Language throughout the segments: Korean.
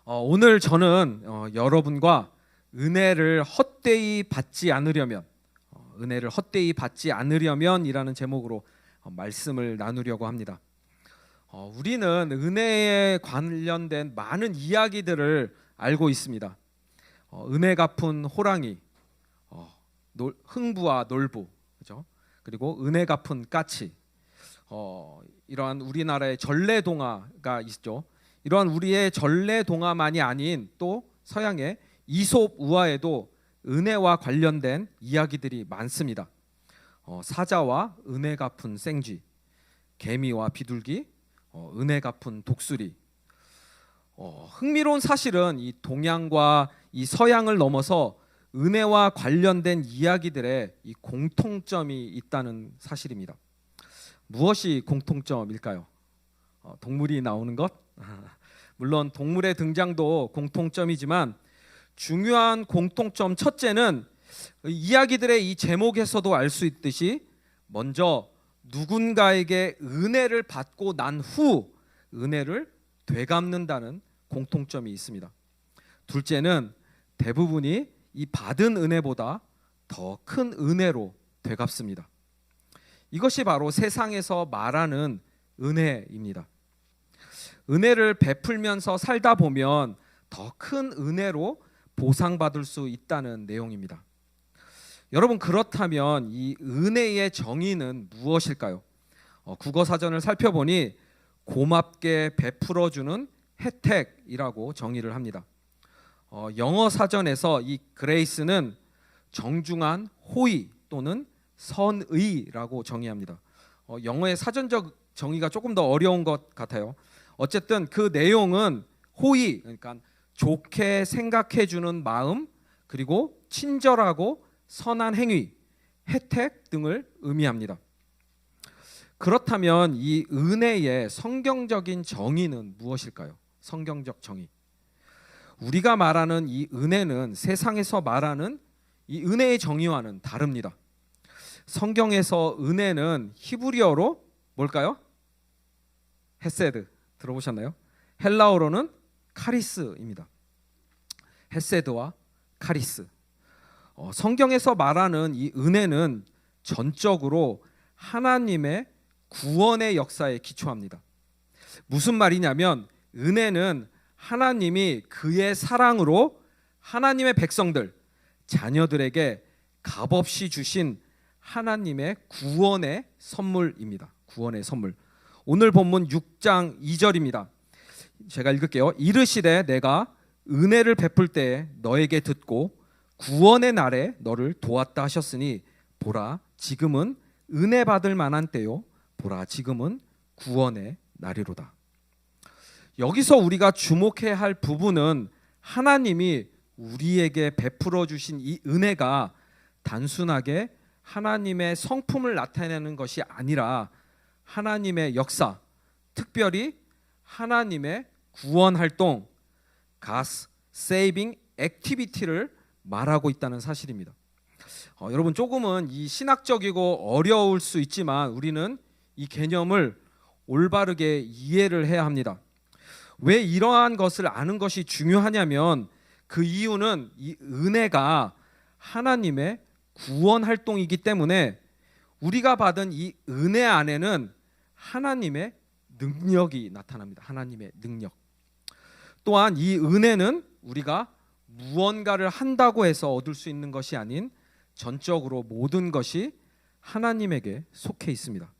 오늘 저는 여러분과 은혜를 헛되이 받지 않으려면 이라는 제목으로 말씀을 나누려고 합니다. 우리는 은혜에 관련된 많은 이야기들을 알고 있습니다. 은혜 갚은 호랑이, 흥부와 놀부, 그죠? 그리고 은혜 갚은 까치, 이러한 우리나라의 전래동화가 있죠. 이러한 우리의 전래동화만이 아닌 또 서양의 이솝 우화에도 은혜와 관련된 이야기들이 많습니다. 사자와 은혜 갚은 생쥐, 개미와 비둘기, 은혜 갚은 독수리. 흥미로운 사실은 이 동양과 이 서양을 넘어서 은혜와 관련된 이야기들의 이 공통점이 있다는 사실입니다. 무엇이 공통점일까요? 동물이 나오는 것? 물론 동물의 등장도 공통점이지만 중요한 공통점 첫째는 이야기들의 이 제목에서도 알 수 있듯이 먼저 누군가에게 은혜를 받고 난 후 은혜를 되갚는다는 공통점이 있습니다. 둘째는 대부분이 이 받은 은혜보다 더 큰 은혜로 되갚습니다. 이것이 바로 세상에서 말하는 은혜입니다. 은혜를 베풀면서 살다 보면 더 큰 은혜로 보상받을 수 있다는 내용입니다. 여러분, 그렇다면 이 은혜의 정의는 무엇일까요? 국어사전을 살펴보니 고맙게 베풀어주는 혜택이라고 정의를 합니다. 영어 사전에서 이 그레이스는 정중한 호의 또는 선의라고 정의합니다. 영어의 사전적 정의가 조금 더 어려운 것 같아요. 어쨌든 그 내용은 호의, 그러니까 좋게 생각해주는 마음, 그리고 친절하고 선한 행위, 혜택 등을 의미합니다. 그렇다면 이 은혜의 성경적인 정의는 무엇일까요? 성경적 정의. 우리가 말하는 이 은혜는 세상에서 말하는 이 은혜의 정의와는 다릅니다. 성경에서 은혜는 히브리어로 뭘까요? 헤세드 들어보셨나요? 헬라어로는 카리스입니다. 헤세드와 카리스. 성경에서 말하는 이 은혜는 전적으로 하나님의 구원의 역사에 기초합니다. 무슨 말이냐면 은혜는 하나님이 그의 사랑으로 하나님의 백성들, 자녀들에게 값없이 주신 하나님의 구원의 선물입니다. 구원의 선물. 오늘 본문 6장 2절입니다. 제가 읽을게요. 이르시되 내가 은혜를 베풀 때에 너에게 듣고 구원의 날에 너를 도왔다 하셨으니 보라 지금은 은혜 받을 만한 때요 보라 지금은 구원의 날이로다. 여기서 우리가 주목해야 할 부분은 하나님이 우리에게 베풀어 주신 이 은혜가 단순하게 하나님의 성품을 나타내는 것이 아니라 하나님의 역사, 특별히 하나님의 구원 활동, God's saving activity를 말하고 있다는 사실입니다. 여러분, 조금은 이 신학적이고 어려울 수 있지만 우리는 이 개념을 올바르게 이해를 해야 합니다. 왜 이러한 것을 아는 것이 중요하냐면 그 이유는 이 은혜가 하나님의 구원 활동이기 때문에 우리가 받은 이 은혜 안에는 하나님의 능력이 나타납니다. 하나님의 능력. 또한 이 은혜는 우리가 무언가를 한다고 해서 얻을 수 있는 것이 아닌 전적으로 모든 것이 하나님에게 속해 있습니다.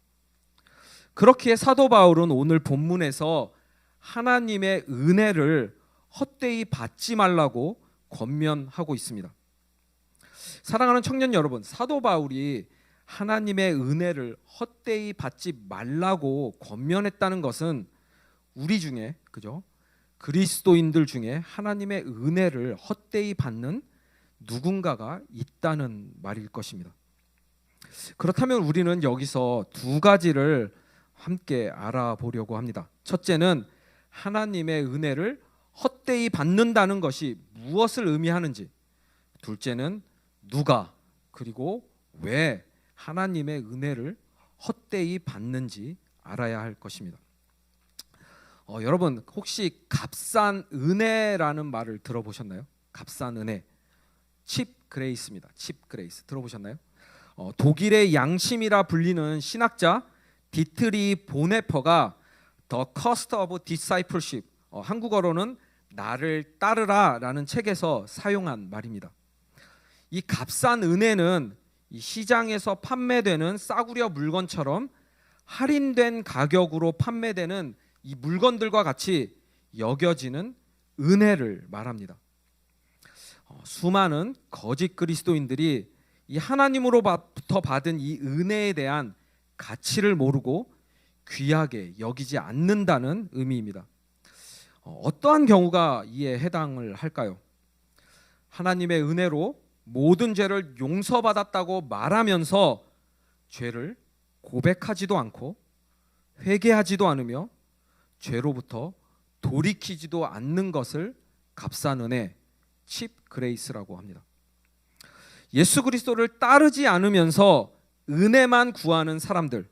그렇기에 사도 바울은 오늘 본문에서 하나님의 은혜를 헛되이 받지 말라고 권면하고 있습니다. 사랑하는 청년 여러분, 사도 바울이 하나님의 은혜를 헛되이 받지 말라고 권면했다는 것은 우리 중에, 그죠? 그리스도인들 중에 하나님의 은혜를 헛되이 받는 누군가가 있다는 말일 것입니다. 그렇다면 우리는 여기서 두 가지를 함께 알아보려고 합니다. 첫째는 하나님의 은혜를 헛되이 받는다는 것이 무엇을 의미하는지, 둘째는 누가 그리고 왜 하나님의 은혜를 헛되이 받는지 알아야 할 것입니다. 여러분 혹시 값싼 은혜라는 말을 들어보셨나요? 값싼 은혜, 칩 그레이스입니다. 칩 그레이스 들어보셨나요? 독일의 양심이라 불리는 신학자 디트리 보네퍼가 The Cost of Discipleship, 한국어로는 나를 따르라라는 책에서 사용한 말입니다. 이 값싼 은혜는 이 시장에서 판매되는 싸구려 물건처럼 할인된 가격으로 판매되는 이 물건들과 같이 여겨지는 은혜를 말합니다. 수많은 거짓 그리스도인들이 이 하나님으로부터 받은 이 은혜에 대한 가치를 모르고 귀하게 여기지 않는다는 의미입니다. 어떠한 경우가 이에 해당을 할까요? 하나님의 은혜로 모든 죄를 용서받았다고 말하면서 죄를 고백하지도 않고 회개하지도 않으며 죄로부터 돌이키지도 않는 것을 값싼 은혜, 칩 그레이스라고 합니다. 예수 그리스도를 따르지 않으면서 은혜만 구하는 사람들,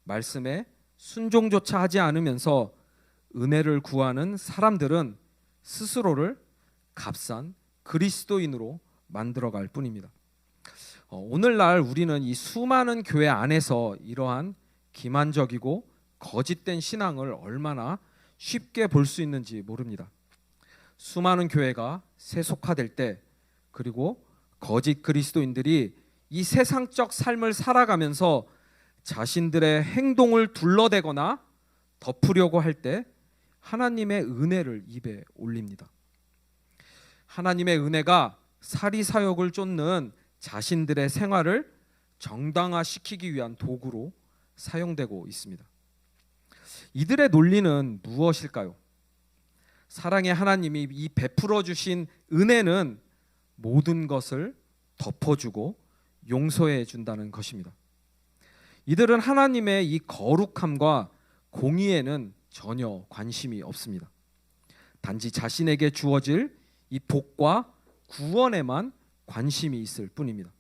말씀에 순종조차 하지 않으면서 은혜를 구하는 사람들은 스스로를 값싼 그리스도인으로 만들어갈 뿐입니다. 오늘날 우리는 이 수많은 교회 안에서 이러한 기만적이고 거짓된 신앙을 얼마나 쉽게 볼 수 있는지 모릅니다. 수많은 교회가 세속화될 때, 그리고 거짓 그리스도인들이 이 세상적 삶을 살아가면서 자신들의 행동을 둘러대거나 덮으려고 할 때 하나님의 은혜를 입에 올립니다. 하나님의 은혜가 사리사욕을 쫓는 자신들의 생활을 정당화시키기 위한 도구로 사용되고 있습니다. 이들의 논리는 무엇일까요? 사랑의 하나님이 이 베풀어 주신 은혜는 모든 것을 덮어주고 용서해 준다는 것입니다. 이들은 하나님의 이 거룩함과 공의에는 전혀 관심이 없습니다. 단지 자신에게 주어질 이 복과 구원에만 관심이 있을 뿐입니다.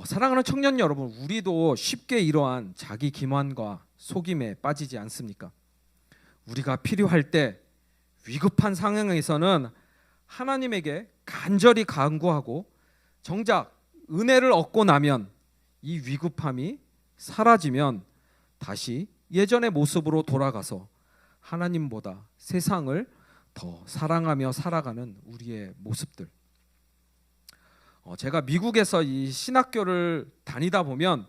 사랑하는 청년 여러분, 우리도 쉽게 이러한 자기 기만과 속임에 빠지지 않습니까? 우리가 필요할 때, 위급한 상황에서는 하나님에게 간절히 간구하고 정작 은혜를 얻고 나면 이 위급함이 사라지면 다시 예전의 모습으로 돌아가서 하나님보다 세상을 더 사랑하며 살아가는 우리의 모습들. 제가 미국에서 이 신학교를 다니다 보면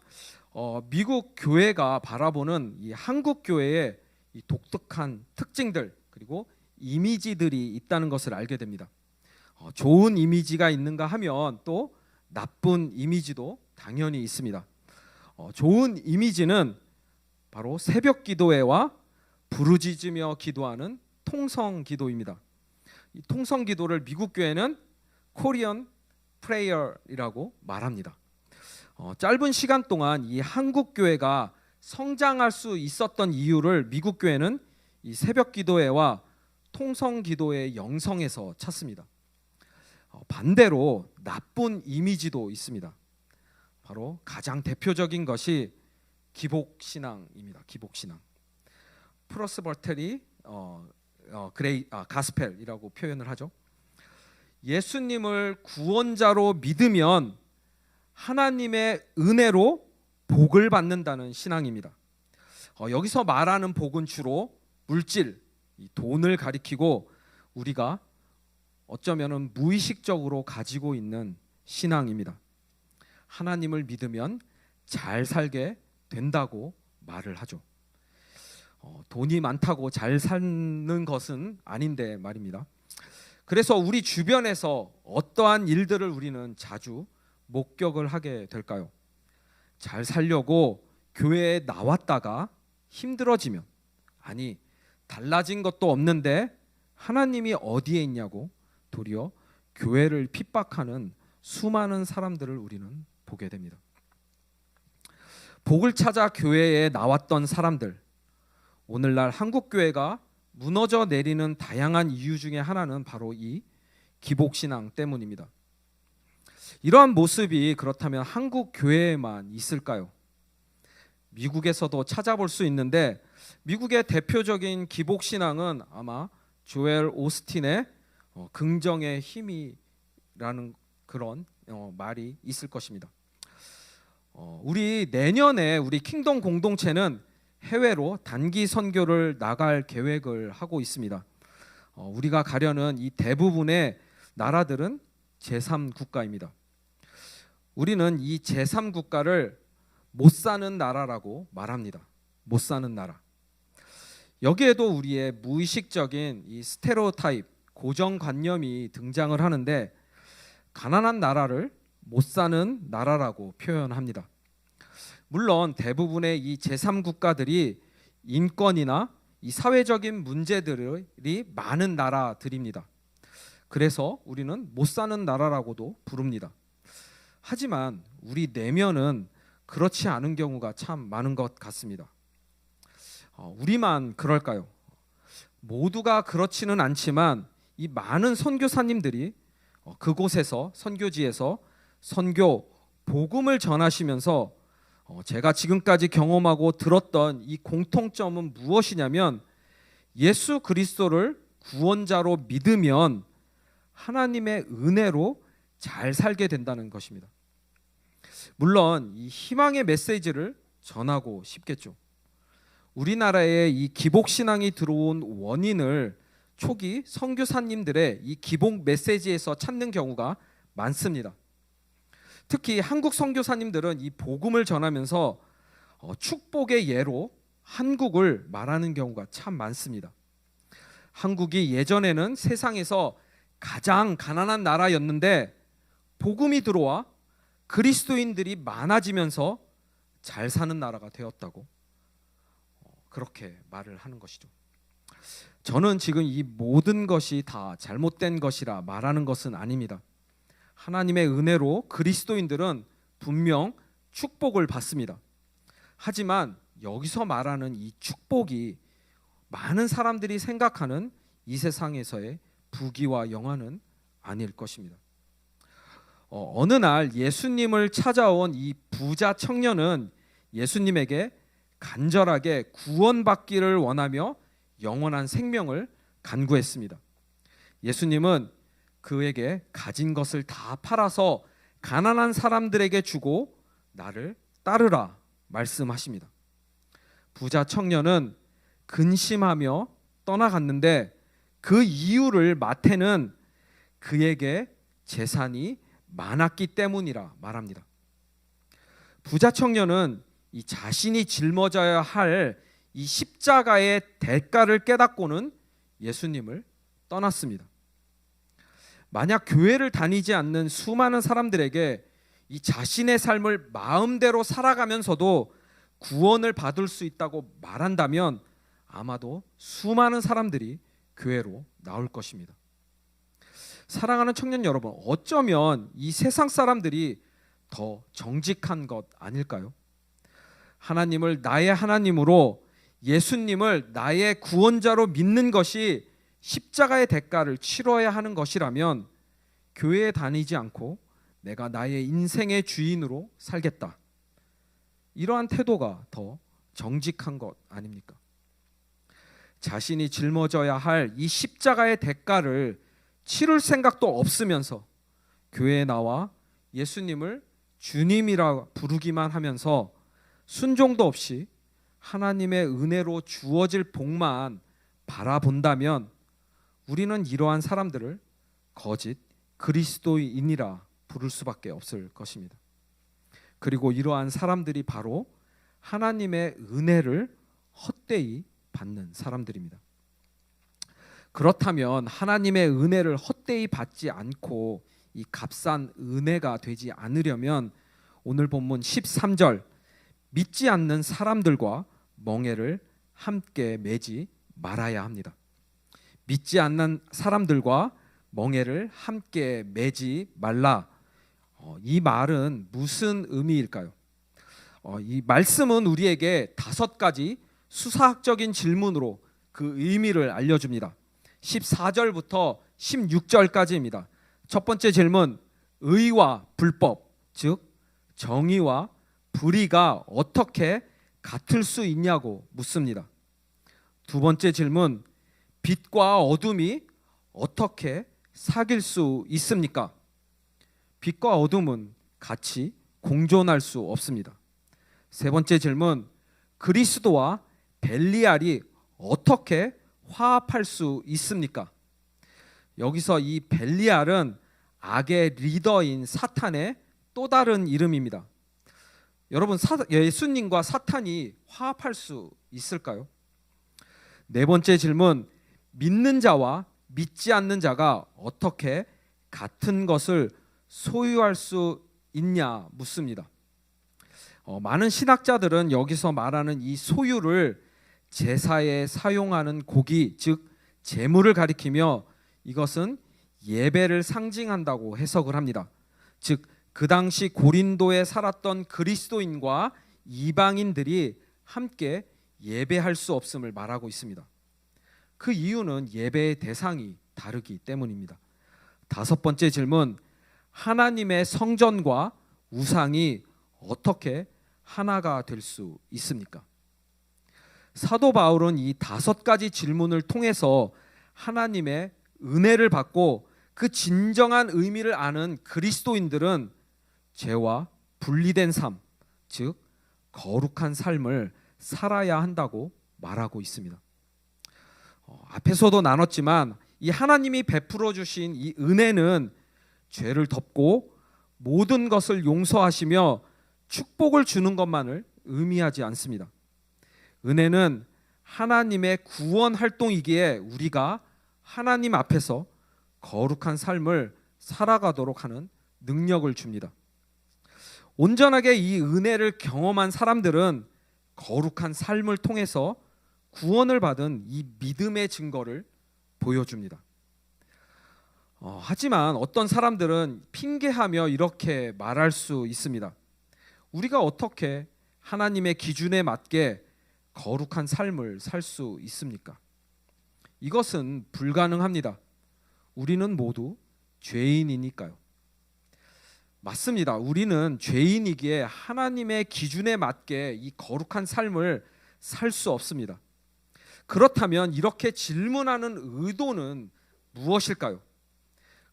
미국 교회가 바라보는 이 한국 교회의 이 독특한 특징들, 그리고 이미지들이 있다는 것을 알게 됩니다. 좋은 이미지가 있는가 하면 또 나쁜 이미지도 당연히 있습니다. 좋은 이미지는 바로 새벽 기도회와 부르짖으며 기도하는 통성 기도입니다. 이 통성 기도를 미국 교회는 코리안 프레이어이라고 말합니다. 짧은 시간 동안 이 한국 교회가 성장할 수 있었던 이유를 미국 교회는 이 새벽 기도회와 통성 기도의 영성에서 찾습니다. 반대로 나쁜 이미지도 있습니다. 바로 가장 대표적인 것이 기복신앙입니다. 기복신앙. 프로스버테리 가스펠이라고 표현을 하죠. 예수님을 구원자로 믿으면 하나님의 은혜로 복을 받는다는 신앙입니다. 여기서 말하는 복은 주로 물질, 돈을 가리키고 우리가 어쩌면 무의식적으로 가지고 있는 신앙입니다. 하나님을 믿으면 잘 살게 된다고 말을 하죠. 돈이 많다고 잘 사는 것은 아닌데 말입니다. 그래서 우리 주변에서 어떠한 일들을 우리는 자주 목격을 하게 될까요? 잘 살려고 교회에 나왔다가 힘들어지면, 아니 달라진 것도 없는데 하나님이 어디에 있냐고 도리어 교회를 핍박하는 수많은 사람들을 우리는 보게 됩니다. 복을 찾아 교회에 나왔던 사람들, 오늘날 한국 교회가 무너져 내리는 다양한 이유 중에 하나는 바로 이 기복신앙 때문입니다. 이러한 모습이 그렇다면 한국 교회에만 있을까요? 미국에서도 찾아볼 수 있는데 미국의 대표적인 기복 신앙은 아마 조엘 오스틴의 긍정의 힘이라는 그런 말이 있을 것입니다. 우리 내년에 우리 킹덤 공동체는 해외로 단기 선교를 나갈 계획을 하고 있습니다. 우리가 가려는 이 대부분의 나라들은 제3국가입니다. 우리는 이 제3국가를 못 사는 나라라고 말합니다. 못 사는 나라. 여기에도 우리의 무의식적인 이 스테레오타입, 고정관념이 등장을 하는데 가난한 나라를 못 사는 나라라고 표현합니다. 물론 대부분의 이 제3국가들이 인권이나 이 사회적인 문제들이 많은 나라들입니다. 그래서 우리는 못 사는 나라라고도 부릅니다. 하지만 우리 내면은 그렇지 않은 경우가 참 많은 것 같습니다. 우리만 그럴까요? 모두가 그렇지는 않지만 이 많은 선교사님들이 그곳에서 선교지에서 선교 복음을 전하시면서 제가 지금까지 경험하고 들었던 이 공통점은 무엇이냐면 예수 그리스도를 구원자로 믿으면 하나님의 은혜로 잘 살게 된다는 것입니다. 물론 이 희망의 메시지를 전하고 싶겠죠. 우리나라에 이 기복 신앙이 들어온 원인을 초기 선교사님들의 이 기복 메시지에서 찾는 경우가 많습니다. 특히 한국 선교사님들은 이 복음을 전하면서 축복의 예로 한국을 말하는 경우가 참 많습니다. 한국이 예전에는 세상에서 가장 가난한 나라였는데 복음이 들어와 그리스도인들이 많아지면서 잘 사는 나라가 되었다고 그렇게 말을 하는 것이죠. 저는 지금 이 모든 것이 다 잘못된 것이라 말하는 것은 아닙니다. 하나님의 은혜로 그리스도인들은 분명 축복을 받습니다. 하지만 여기서 말하는 이 축복이 많은 사람들이 생각하는 이 세상에서의 부귀와 영화는 아닐 것입니다. 어느 날 예수님을 찾아온 이 부자 청년은 예수님에게 간절하게 구원받기를 원하며 영원한 생명을 간구했습니다. 예수님은 그에게 가진 것을 다 팔아서 가난한 사람들에게 주고 나를 따르라 말씀하십니다. 부자 청년은 근심하며 떠나갔는데 그 이유를 마태는 그에게 재산이 많았기 때문이라 말합니다. 부자 청년은 이 자신이 짊어져야 할 이 십자가의 대가를 깨닫고는 예수님을 떠났습니다. 만약 교회를 다니지 않는 수많은 사람들에게 이 자신의 삶을 마음대로 살아가면서도 구원을 받을 수 있다고 말한다면 아마도 수많은 사람들이 교회로 나올 것입니다. 사랑하는 청년 여러분, 어쩌면 이 세상 사람들이 더 정직한 것 아닐까요? 하나님을 나의 하나님으로 예수님을 나의 구원자로 믿는 것이 십자가의 대가를 치러야 하는 것이라면 교회에 다니지 않고 내가 나의 인생의 주인으로 살겠다. 이러한 태도가 더 정직한 것 아닙니까? 자신이 짊어져야 할 이 십자가의 대가를 치를 생각도 없으면서 교회에 나와 예수님을 주님이라 부르기만 하면서 순종도 없이 하나님의 은혜로 주어질 복만 바라본다면 우리는 이러한 사람들을 거짓 그리스도인이라 부를 수밖에 없을 것입니다. 그리고 이러한 사람들이 바로 하나님의 은혜를 헛되이 받는 사람들입니다. 그렇다면 하나님의 은혜를 헛되이 받지 않고 이 값싼 은혜가 되지 않으려면 오늘 본문 13절 믿지 않는 사람들과 멍에를 함께 매지 말아야 합니다. 믿지 않는 사람들과 멍에를 함께 매지 말라. 이 말은 무슨 의미일까요? 이 말씀은 우리에게 5가지 수사학적인 질문으로 그 의미를 알려줍니다. 14절부터 16절까지입니다. 첫 번째 질문, 의와 불법, 즉 정의와 불의가 어떻게 같을 수 있냐고 묻습니다. 두 번째 질문, 빛과 어둠이 어떻게 사귈 수 있습니까? 빛과 어둠은 같이 공존할 수 없습니다. 세 번째 질문, 그리스도와 벨리알이 어떻게 화합할 수 있습니까? 여기서 이 벨리알은 악의 리더인 사탄의 또 다른 이름입니다. 여러분, 예수님과 사탄이 화합할 수 있을까요? 네 번째 질문, 믿는 자와 믿지 않는 자가 어떻게 같은 것을 소유할 수 있냐 묻습니다. 많은 신학자들은 여기서 말하는 이 소유를 제사에 사용하는 고기, 즉 제물을 가리키며 이것은 예배를 상징한다고 해석을 합니다. 즉 그 당시 고린도에 살았던 그리스도인과 이방인들이 함께 예배할 수 없음을 말하고 있습니다. 그 이유는 예배의 대상이 다르기 때문입니다. 다섯 번째 질문, 하나님의 성전과 우상이 어떻게 하나가 될 수 있습니까? 사도 바울은 이 다섯 가지 질문을 통해서 하나님의 은혜를 받고 그 진정한 의미를 아는 그리스도인들은 죄와 분리된 삶, 즉 거룩한 삶을 살아야 한다고 말하고 있습니다. 앞에서도 나눴지만 이 하나님이 베풀어 주신 이 은혜는 죄를 덮고 모든 것을 용서하시며 축복을 주는 것만을 의미하지 않습니다. 은혜는 하나님의 구원 활동이기에 우리가 하나님 앞에서 거룩한 삶을 살아가도록 하는 능력을 줍니다. 온전하게 이 은혜를 경험한 사람들은 거룩한 삶을 통해서 구원을 받은 이 믿음의 증거를 보여줍니다. 하지만 어떤 사람들은 핑계하며 이렇게 말할 수 있습니다. 우리가 어떻게 하나님의 기준에 맞게 거룩한 삶을 살 수 있습니까? 이것은 불가능합니다. 우리는 모두 죄인이니까요. 맞습니다. 우리는 죄인이기에 하나님의 기준에 맞게 이 거룩한 삶을 살 수 없습니다. 그렇다면 이렇게 질문하는 의도는 무엇일까요?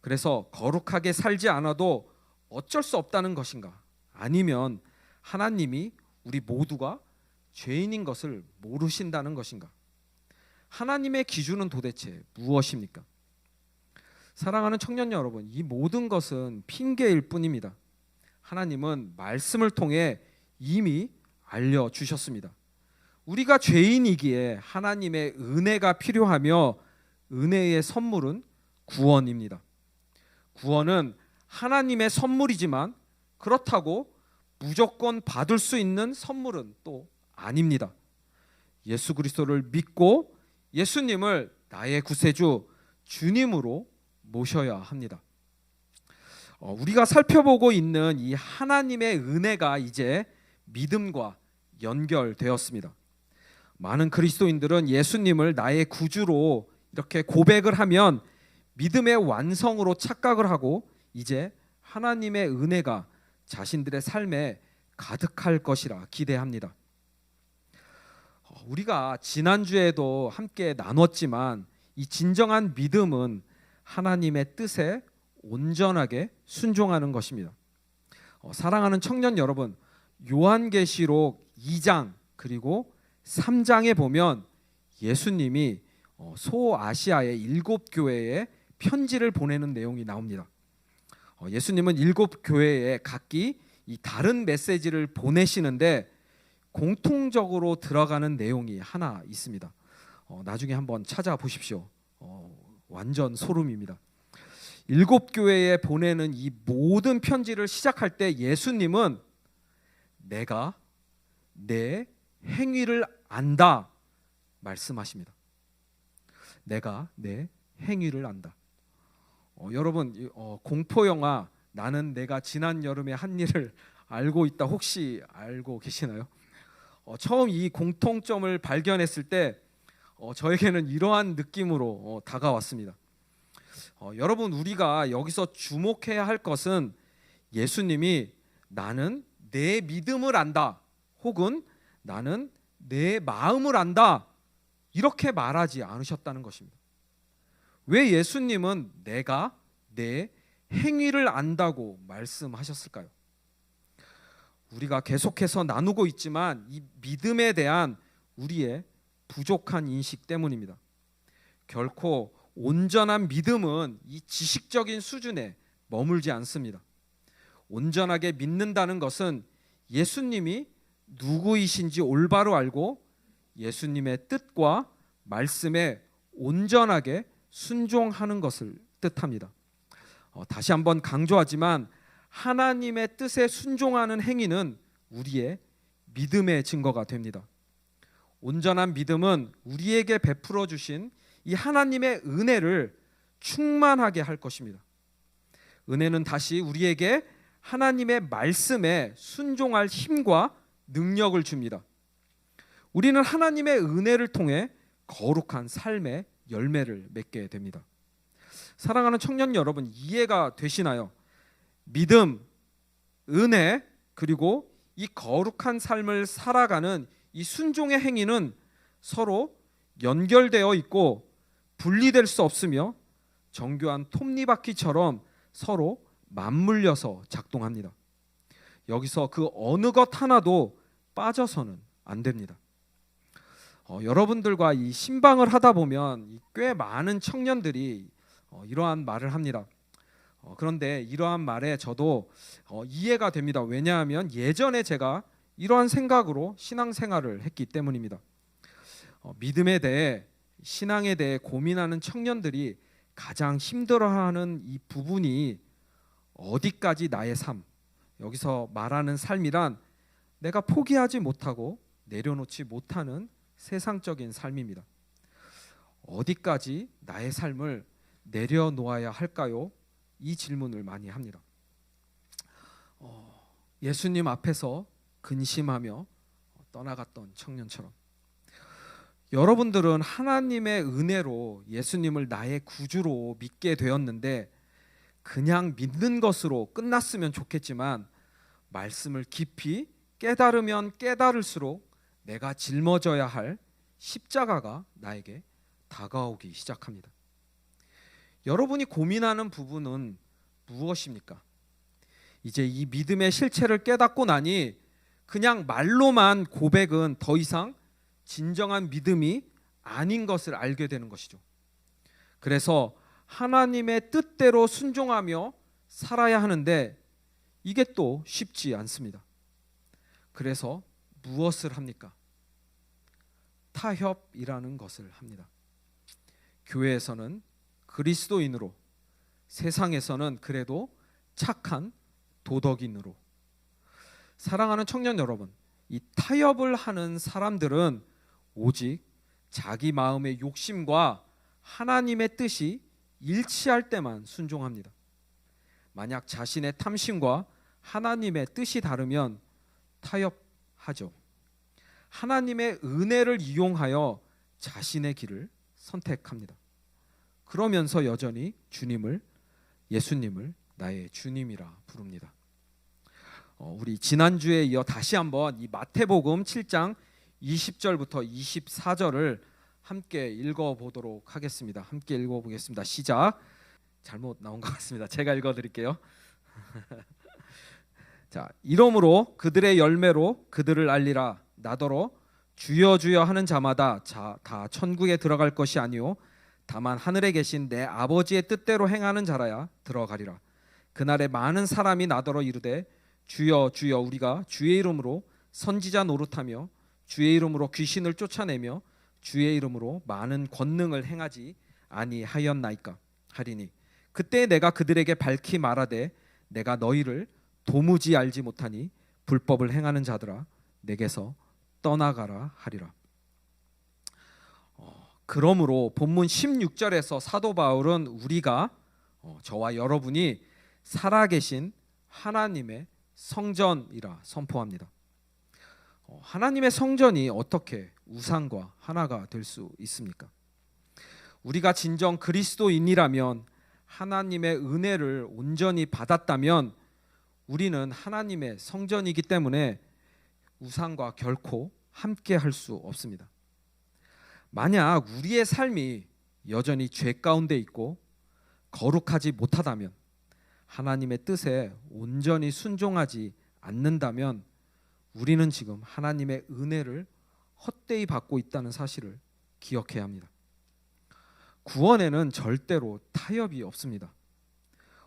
그래서 거룩하게 살지 않아도 어쩔 수 없다는 것인가? 아니면 하나님이 우리 모두가 죄인인 것을 모르신다는 것인가? 하나님의 기준은 도대체 무엇입니까? 사랑하는 청년 여러분, 이 모든 것은 핑계일 뿐입니다. 하나님은 말씀을 통해 이미 알려주셨습니다. 우리가 죄인이기에 하나님의 은혜가 필요하며 은혜의 선물은 구원입니다. 구원은 하나님의 선물이지만 그렇다고 무조건 받을 수 있는 선물은 또 아닙니다. 예수 그리스도를 믿고 예수님을 나의 구세주 주님으로 모셔야 합니다. 우리가 살펴보고 있는 이 하나님의 은혜가 이제 믿음과 연결되었습니다. 많은 그리스도인들은 예수님을 나의 구주로 이렇게 고백을 하면 믿음의 완성으로 착각을 하고 이제 하나님의 은혜가 자신들의 삶에 가득할 것이라 기대합니다. 우리가 지난주에도 함께 나눴지만 이 진정한 믿음은 하나님의 뜻에 온전하게 순종하는 것입니다. 사랑하는 청년 여러분, 요한계시록 2장 그리고 3장에 보면 예수님이 소아시아의 7교회에 편지를 보내는 내용이 나옵니다. 예수님은 7교회에 각기 이 다른 메시지를 보내시는데 공통적으로 들어가는 내용이 하나 있습니다. 나중에 한번 찾아보십시오. 완전 소름입니다. 7교회에 보내는 이 모든 편지를 시작할 때 예수님은 내가 내 행위를 안다 말씀하십니다. 내가 내 행위를 안다. 여러분, 공포 영화 나는 내가 지난 여름에 한 일을 알고 있다 혹시 알고 계시나요? 처음 이 공통점을 발견했을 때 저에게는 이러한 느낌으로 다가왔습니다. 여러분, 우리가 여기서 주목해야 할 것은 예수님이 나는 내 믿음을 안다 혹은 나는 내 마음을 안다 이렇게 말하지 않으셨다는 것입니다. 왜 예수님은 내가 내 행위를 안다고 말씀하셨을까요? 우리가 계속해서 나누고 있지만 이 믿음에 대한 우리의 부족한 인식 때문입니다. 결코 온전한 믿음은 이 지식적인 수준에 머물지 않습니다. 온전하게 믿는다는 것은 예수님이 누구이신지 올바로 알고 예수님의 뜻과 말씀에 온전하게 순종하는 것을 뜻합니다. 다시 한번 강조하지만 하나님의 뜻에 순종하는 행위는 우리의 믿음의 증거가 됩니다. 온전한 믿음은 우리에게 베풀어 주신 이 하나님의 은혜를 충만하게 할 것입니다. 은혜는 다시 우리에게 하나님의 말씀에 순종할 힘과 능력을 줍니다. 우리는 하나님의 은혜를 통해 거룩한 삶의 열매를 맺게 됩니다. 사랑하는 청년 여러분, 이해가 되시나요? 믿음, 은혜, 그리고 이 거룩한 삶을 살아가는 이 순종의 행위는 서로 연결되어 있고 분리될 수 없으며 정교한 톱니바퀴처럼 서로 맞물려서 작동합니다. 여기서 그 어느 것 하나도 빠져서는 안 됩니다. 여러분들과 이 신방을 하다 보면 꽤 많은 청년들이 이러한 말을 합니다. 그런데 이러한 말에 저도 이해가 됩니다. 왜냐하면 예전에 제가 이러한 생각으로 신앙생활을 했기 때문입니다. 믿음에 대해, 신앙에 대해 고민하는 청년들이 가장 힘들어하는 이 부분이 어디까지 나의 삶, 여기서 말하는 삶이란 내가 포기하지 못하고 내려놓지 못하는 세상적인 삶입니다. 어디까지 나의 삶을 내려놓아야 할까요? 이 질문을 많이 합니다. 예수님 앞에서 근심하며 떠나갔던 청년처럼 여러분들은 하나님의 은혜로 예수님을 나의 구주로 믿게 되었는데 그냥 믿는 것으로 끝났으면 좋겠지만 말씀을 깊이 깨달으면 깨달을수록 내가 짊어져야 할 십자가가 나에게 다가오기 시작합니다. 여러분이 고민하는 부분은 무엇입니까? 이제 이 믿음의 실체를 깨닫고 나니 그냥 말로만 고백은 더 이상 진정한 믿음이 아닌 것을 알게 되는 것이죠. 그래서 하나님의 뜻대로 순종하며 살아야 하는데 이게 또 쉽지 않습니다. 그래서 무엇을 합니까? 타협이라는 것을 합니다. 교회에서는 그리스도인으로, 세상에서는 그래도 착한 도덕인으로. 사랑하는 청년 여러분, 이 타협을 하는 사람들은 오직 자기 마음의 욕심과 하나님의 뜻이 일치할 때만 순종합니다. 만약 자신의 탐심과 하나님의 뜻이 다르면 타협하죠. 하나님의 은혜를 이용하여 자신의 길을 선택합니다. 그러면서 여전히 예수님을 나의 주님이라 부릅니다. 우리 지난주에 이어 다시 한번 이 마태복음 7장 20절부터 24절을 함께 읽어보도록 하겠습니다. 함께 읽어보겠습니다. 시작. 잘못 나온 것 같습니다. 제가 읽어드릴게요. 자, 이러므로 그들의 열매로 그들을 알리라. 나더러 주여 주여 하는 자마다 다 천국에 들어갈 것이 아니요 다만 하늘에 계신 내 아버지의 뜻대로 행하는 자라야 들어가리라. 그날에 많은 사람이 나더러 이르되 주여 주여 우리가 주의 이름으로 선지자 노릇하며 주의 이름으로 귀신을 쫓아내며 주의 이름으로 많은 권능을 행하지 아니하였나이까 하리니 그때 내가 그들에게 밝히 말하되 내가 너희를 도무지 알지 못하니 불법을 행하는 자들아 내게서 떠나가라 하리라. 그러므로 본문 16절에서 사도 바울은 우리가 저와 여러분이 살아계신 하나님의 성전이라 선포합니다. 하나님의 성전이 어떻게 우상과 하나가 될 수 있습니까? 우리가 진정 그리스도인이라면 하나님의 은혜를 온전히 받았다면 우리는 하나님의 성전이기 때문에 우상과 결코 함께 할 수 없습니다. 만약 우리의 삶이 여전히 죄 가운데 있고 거룩하지 못하다면, 하나님의 뜻에 온전히 순종하지 않는다면 우리는 지금 하나님의 은혜를 헛되이 받고 있다는 사실을 기억해야 합니다. 구원에는 절대로 타협이 없습니다.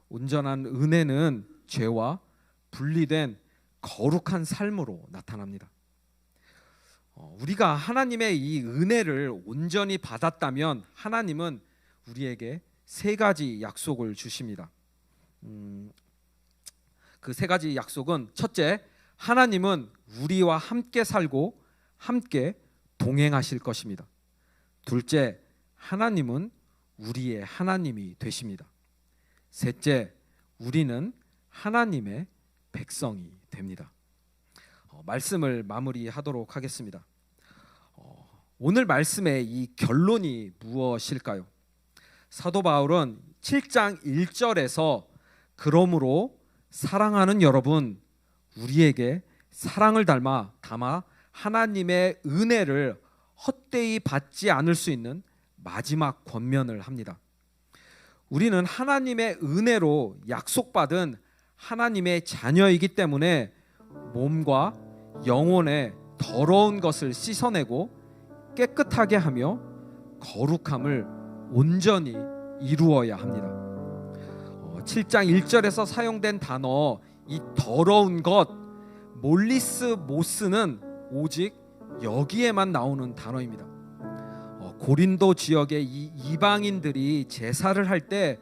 온전한 은혜는 죄와 분리된 거룩한 삶으로 나타납니다. 우리가 하나님의 이 은혜를 온전히 받았다면 하나님은 우리에게 세 가지 약속을 주십니다. 그 세 가지 약속은, 첫째, 하나님은 우리와 함께 살고 함께 동행하실 것입니다. 둘째, 하나님은 우리의 하나님이 되십니다. 셋째, 우리는 하나님의 백성이 됩니다. 말씀을 마무리하도록 하겠습니다. 오늘 말씀의 이 결론이 무엇일까요? 사도 바울은 7장 1절에서 그러므로 사랑하는 여러분, 우리에게 사랑을 담아 하나님의 은혜를 헛되이 받지 않을 수 있는 마지막 권면을 합니다. 우리는 하나님의 은혜로 약속받은 하나님의 자녀이기 때문에 몸과 영혼의 더러운 것을 씻어내고 깨끗하게 하며 거룩함을 온전히 이루어야 합니다. 7장 1절에서 사용된 단어, 이 더러운 것, 몰리스모스는 오직 여기에만 나오는 단어입니다. 고린도 지역의 이 이방인들이 제사를 할 때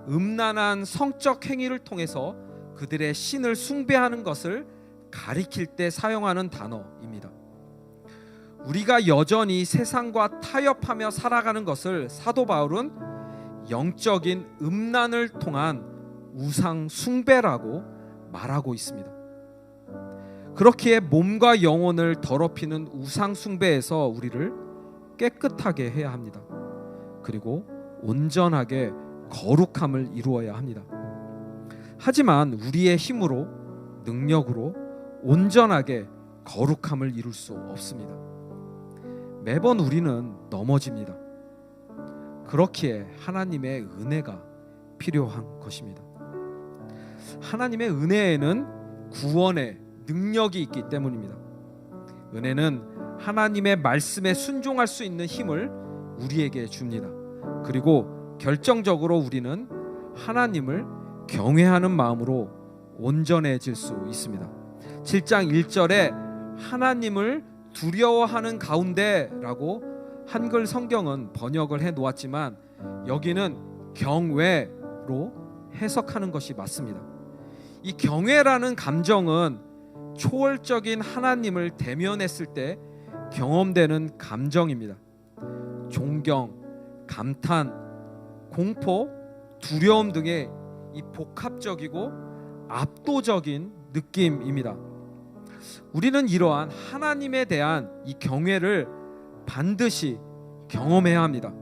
음란한 성적 행위를 통해서 그들의 신을 숭배하는 것을 가리킬 때 사용하는 단어입니다. 우리가 여전히 세상과 타협하며 살아가는 것을 사도 바울은 영적인 음란을 통한 우상 숭배라고 말하고 있습니다. 그렇기에 몸과 영혼을 더럽히는 우상 숭배에서 우리를 깨끗하게 해야 합니다. 그리고 온전하게 거룩함을 이루어야 합니다. 하지만 우리의 힘으로, 능력으로 온전하게 거룩함을 이룰 수 없습니다. 매번 우리는 넘어집니다. 그렇기에 하나님의 은혜가 필요한 것입니다. 하나님의 은혜에는 구원의 능력이 있기 때문입니다. 은혜는 하나님의 말씀에 순종할 수 있는 힘을 우리에게 줍니다. 그리고 결정적으로 우리는 하나님을 경외하는 마음으로 온전해질 수 있습니다. 7장 1절에 하나님을 두려워하는 가운데라고 한글 성경은 번역을 해 놓았지만 여기는 경외로 해석하는 것이 맞습니다. 이 경외라는 감정은 초월적인 하나님을 대면했을 때 경험되는 감정입니다. 존경, 감탄, 공포, 두려움 등의 이 복합적이고 압도적인 느낌입니다. 우리는 이러한 하나님에 대한 이 경외를 반드시 경험해야 합니다.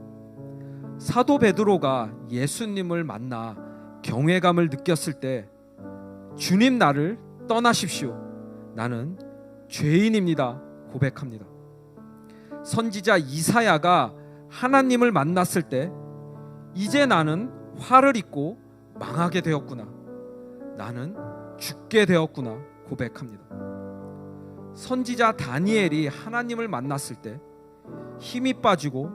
사도 베드로가 예수님을 만나 경외감을 느꼈을 때 주님, 나를 떠나십시오, 나는 죄인입니다 고백합니다. 선지자 이사야가 하나님을 만났을 때 이제 나는 화를 입고 망하게 되었구나, 나는 죽게 되었구나 고백합니다. 선지자 다니엘이 하나님을 만났을 때 힘이 빠지고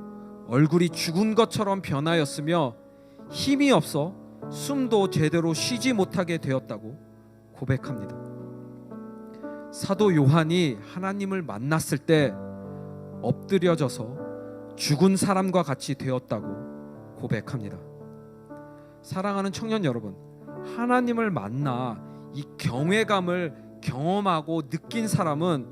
얼굴이 죽은 것처럼 변하였으며 힘이 없어 숨도 제대로 쉬지 못하게 되었다고 고백합니다. 사도 요한이 하나님을 만났을 때 엎드려져서 죽은 사람과 같이 되었다고 고백합니다. 사랑하는 청년 여러분, 하나님을 만나 이 경외감을 경험하고 느낀 사람은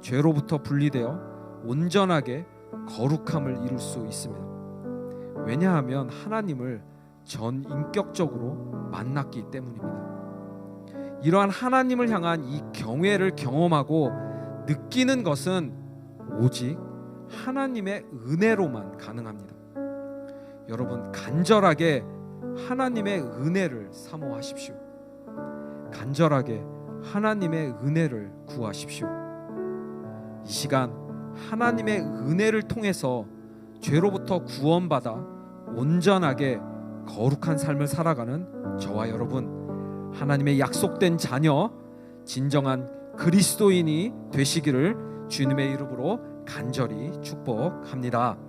죄로부터 분리되어 온전하게 거룩함을 이룰 수 있습니다. 왜냐하면 하나님을 전인격적으로 만났기 때문입니다. 이러한 하나님을 향한 이 경외를 경험하고 느끼는 것은 오직 하나님의 은혜로만 가능합니다. 여러분, 간절하게 하나님의 은혜를 사모하십시오. 간절하게 하나님의 은혜를 구하십시오. 이 시간 하나님의 은혜를 통해서 죄로부터 구원받아 온전하게 거룩한 삶을 살아가는 저와 여러분, 하나님의 약속된 자녀, 진정한 그리스도인이 되시기를 주님의 이름으로 간절히 축복합니다.